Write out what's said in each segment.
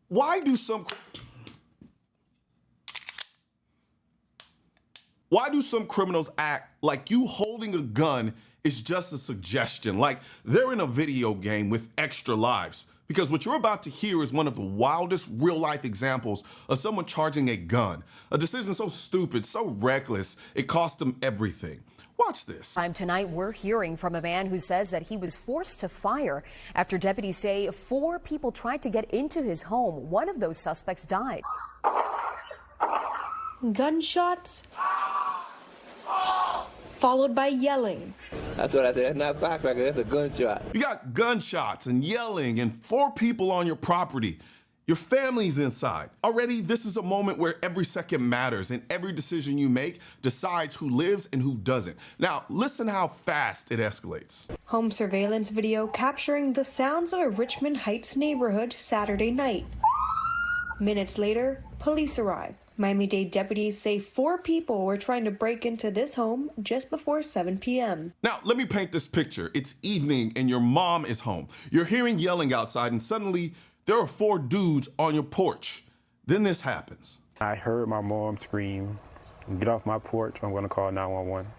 Why do some criminals act like you holding a gun is just a suggestion, like they're in a video game with extra lives? Because what you're about to hear is one of the wildest real-life examples of someone charging a gun. A decision so stupid, so reckless, it cost them everything. Watch this. Tonight, we're hearing from a man who says that he was forced to fire after deputies say 4 people tried to get into his home. One of those suspects died. Gunshots, followed by yelling. That's what I said. That's not a firecracker, that's a gunshot. You got gunshots and yelling and 4 people on your property. Your family's inside. Already, this is a moment where every second matters and every decision you make decides who lives and who doesn't. Now, listen how fast it escalates. Home surveillance video capturing the sounds of a Richmond Heights neighborhood Saturday night. Minutes later, police arrive. Miami-Dade deputies say 4 people were trying to break into this home just before 7 p.m. Now, let me paint this picture. It's evening and your mom is home. You're hearing yelling outside and suddenly there are 4 dudes on your porch. Then this happens. I heard my mom scream, "Get off my porch, I'm gonna call 911.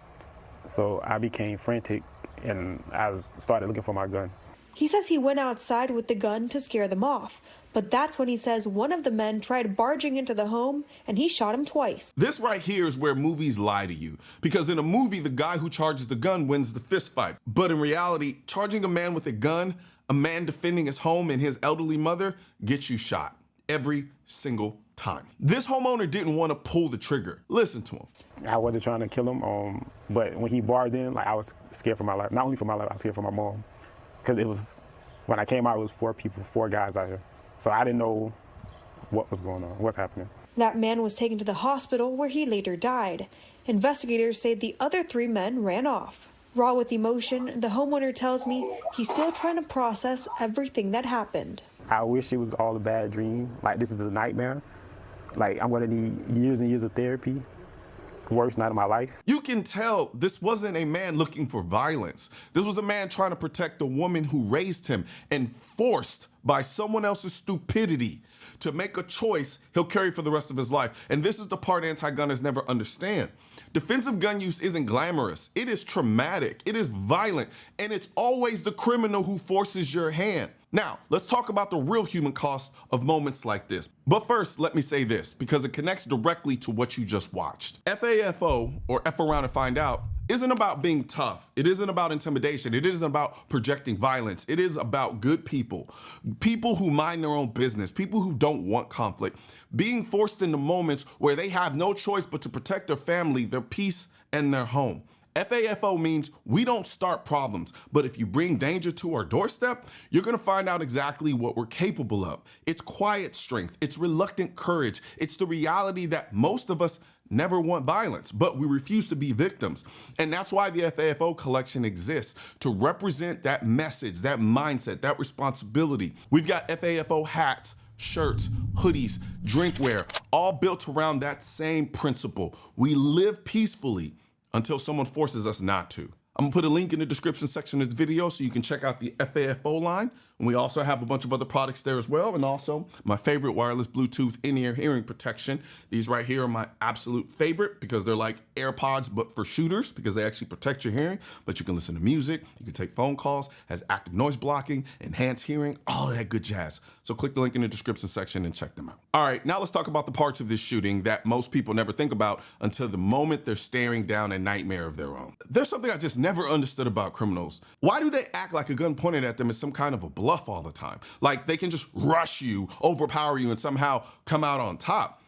So I became frantic and I started looking for my gun. He says he went outside with the gun to scare them off, but that's when he says one of the men tried barging into the home and he shot him twice. This right here is where movies lie to you. Because in a movie, the guy who charges the gun wins the fist fight. But in reality, charging a man with a gun, a man defending his home and his elderly mother, gets you shot every single time. This homeowner didn't want to pull the trigger. Listen to him. I wasn't trying to kill him, but when he barged in, like, I was scared for my life. Not only for my life, I was scared for my mom. Because it was, when I came out, it was 4 people, 4 guys out here. So I didn't know what was going on, what's happening. That man was taken to the hospital where he later died. Investigators say the other 3 men ran off. Raw with emotion, the homeowner tells me he's still trying to process everything that happened. I wish it was all a bad dream. Like, this is a nightmare. Like, I'm gonna need years and years of therapy. Worst night of my life. You can tell this wasn't a man looking for violence. This was a man trying to protect the woman who raised him and forced by someone else's stupidity to make a choice he'll carry for the rest of his life. And this is the part anti-gunners never understand. Defensive gun use isn't glamorous. It is traumatic, it is violent, and it's always the criminal who forces your hand. Now, let's talk about the real human cost of moments like this. But first, let me say this, because it connects directly to what you just watched. FAFO, or F around and find out, isn't about being tough. It isn't about intimidation. It isn't about projecting violence. It is about good people. People who mind their own business. People who don't want conflict. Being forced into moments where they have no choice but to protect their family, their peace, and their home. FAFO means we don't start problems, but if you bring danger to our doorstep, you're gonna find out exactly what we're capable of. It's quiet strength, it's reluctant courage, it's the reality that most of us never want violence, but we refuse to be victims. And that's why the FAFO collection exists, to represent that message, that mindset, that responsibility. We've got FAFO hats, shirts, hoodies, drinkware, all built around that same principle. We live peacefully until someone forces us not to. I'm gonna put a link in the description section of this video so you can check out the FAFO line. And we also have a bunch of other products there as well. And also my favorite wireless Bluetooth in-ear hearing protection. These right here are my absolute favorite because they're like AirPods, but for shooters, because they actually protect your hearing, but you can listen to music, you can take phone calls, has active noise blocking, enhanced hearing, all of that good jazz. So click the link in the description section and check them out. All right, now let's talk about the parts of this shooting that most people never think about until the moment they're staring down a nightmare of their own. There's something I just never understood about criminals. Why do they act like a gun pointed at them is some kind of a bluff all the time? Like they can just rush you, overpower you, and somehow come out on top.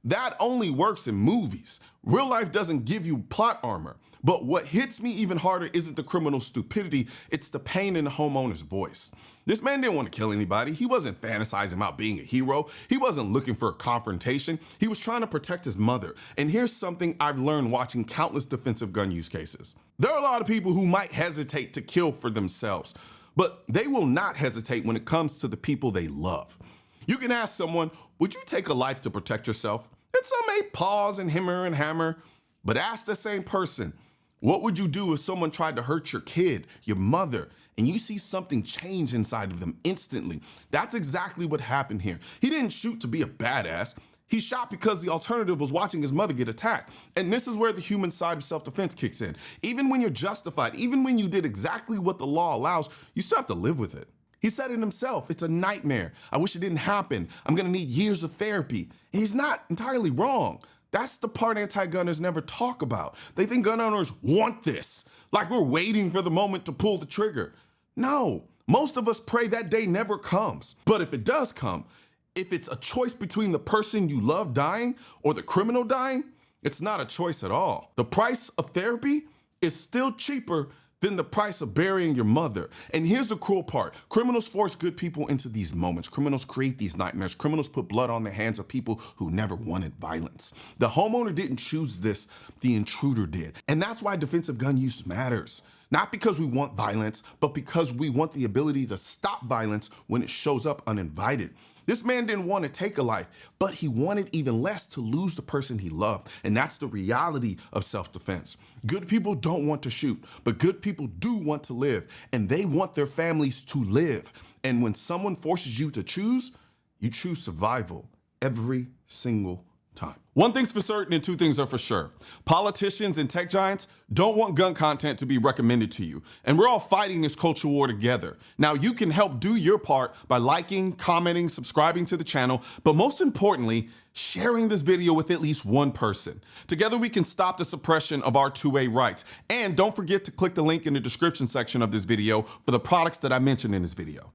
That only works in movies. Real life doesn't give you plot armor. But what hits me even harder isn't the criminal's stupidity, it's the pain in the homeowner's voice. This man didn't want to kill anybody. He wasn't fantasizing about being a hero. He wasn't looking for a confrontation. He was trying to protect his mother. And here's something I've learned watching countless defensive gun use cases. There are a lot of people who might hesitate to kill for themselves, but they will not hesitate when it comes to the people they love. You can ask someone, would you take a life to protect yourself? And some may pause and hammer, but ask the same person, what would you do if someone tried to hurt your kid, your mother, and you see something change inside of them instantly. That's exactly what happened here. He didn't shoot to be a badass. He shot because the alternative was watching his mother get attacked. And this is where the human side of self-defense kicks in. Even when you're justified, even when you did exactly what the law allows, you still have to live with it. He said it himself, it's a nightmare. I wish it didn't happen. I'm gonna need years of therapy. And he's not entirely wrong. That's the part anti-gunners never talk about. They think gun owners want this, like we're waiting for the moment to pull the trigger. No, most of us pray that day never comes. But if it does come, if it's a choice between the person you love dying or the criminal dying, it's not a choice at all. The price of therapy is still cheaper than the price of burying your mother. And here's the cruel part. Criminals force good people into these moments. Criminals create these nightmares. Criminals put blood on the hands of people who never wanted violence. The homeowner didn't choose this, the intruder did. And that's why defensive gun use matters. Not because we want violence, but because we want the ability to stop violence when it shows up uninvited. This man didn't want to take a life, but he wanted even less to lose the person he loved. And that's the reality of self-defense. Good people don't want to shoot, but good people do want to live, and they want their families to live. And when someone forces you to choose, you choose survival every single time. One thing's for certain and two things are for sure. Politicians and tech giants don't want gun content to be recommended to you. And we're all fighting this culture war together. Now you can help do your part by liking, commenting, subscribing to the channel, but most importantly, sharing this video with at least one person. Together we can stop the suppression of our 2A rights. And don't forget to click the link in the description section of this video for the products that I mentioned in this video.